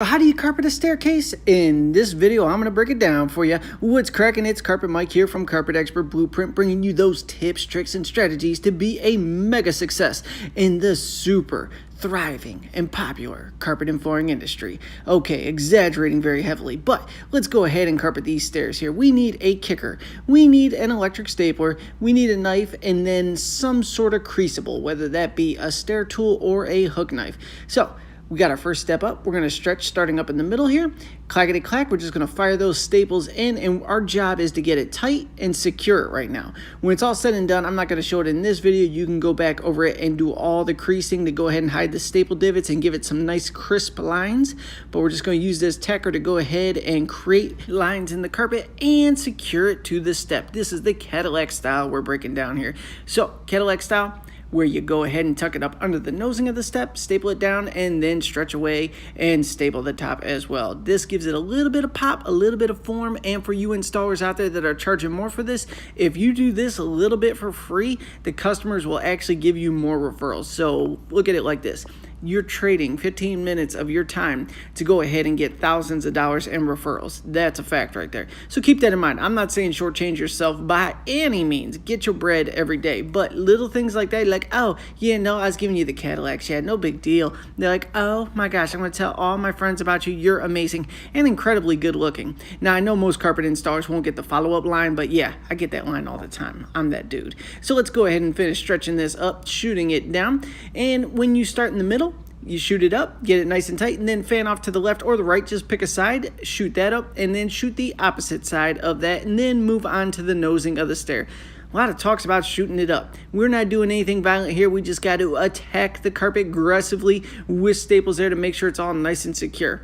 How do you carpet a staircase? In this video, I'm going to break it down for you. What's cracking? It's Carpet Mike here from Carpet Expert Blueprint, bringing you those tips, tricks, and strategies to be a mega success in the super thriving and popular carpet and flooring industry. Okay, exaggerating very heavily, but let's go ahead and carpet these stairs here. We need a kicker, we need an electric stapler, we need a knife, and then some sort of creasable, whether that be a stair tool or a hook knife. So we got our first step up. We're going to stretch starting up in the middle here. Clackety clack. We're just going to fire those staples in, and our job is to get it tight and secure it right now. When it's all said and done, I'm not going to show it in this video. You can go back over it and do all the creasing to go ahead and hide the staple divots and give it some nice crisp lines. But we're just going to use this tacker to go ahead and create lines in the carpet and secure it to the step. This is the Cadillac style we're breaking down here. So Cadillac style, where you go ahead and tuck it up under the nosing of the step, staple it down, and then stretch away and staple the top as well. This gives it a little bit of pop, a little bit of form, and for you installers out there that are charging more for this, if you do this a little bit for free, the customers will actually give you more referrals. So look at it like this. You're trading 15 minutes of your time to go ahead and get thousands of dollars in referrals. That's a fact right there. So keep that in mind. I'm not saying shortchange yourself by any means. Get your bread every day. But little things like that, like, oh, yeah, no, I was giving you the Cadillac shad. No big deal. They're like, oh my gosh, I'm going to tell all my friends about you. You're amazing and incredibly good looking. Now, I know most carpet installers won't get the follow-up line, but yeah, I get that line all the time. I'm that dude. So let's go ahead and finish stretching this up, shooting it down. And when you start in the middle, you shoot it up, get it nice and tight, and then fan off to the left or the right. Just pick a side, shoot that up, and then shoot the opposite side of that, and then move on to the nosing of the stair. A lot of talks about shooting it up. We're not doing anything violent here. We just got to attack the carpet aggressively with staples there to make sure it's all nice and secure.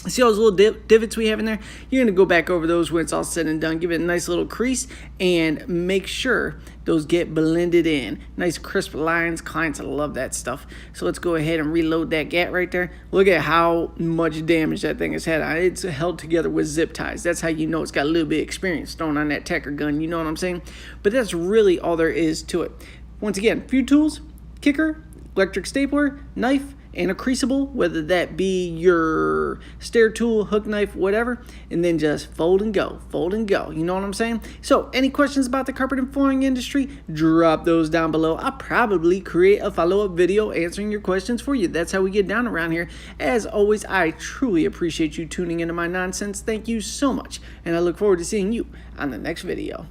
See all those little divots we have in there? You're going to go back over those when it's all said and done. Give it a nice little crease and make sure those get blended in. Nice crisp lines. Clients love that stuff. So let's go ahead and reload that gat right there. Look at how much damage that thing has had on it. It's held together with zip ties. That's how you know it's got a little bit of experience thrown on that tacker gun. You know what I'm saying? But that's really all there is to it. Once again, few tools, kicker, electric stapler, knife, and a creasable, whether that be your stair tool, hook knife, whatever, and then just fold and go, you know what I'm saying? So any questions about the carpet and flooring industry, drop those down below. I'll probably create a follow-up video answering your questions for you. That's how we get down around here. As always, I truly appreciate you tuning into my nonsense. Thank you so much, and I look forward to seeing you on the next video.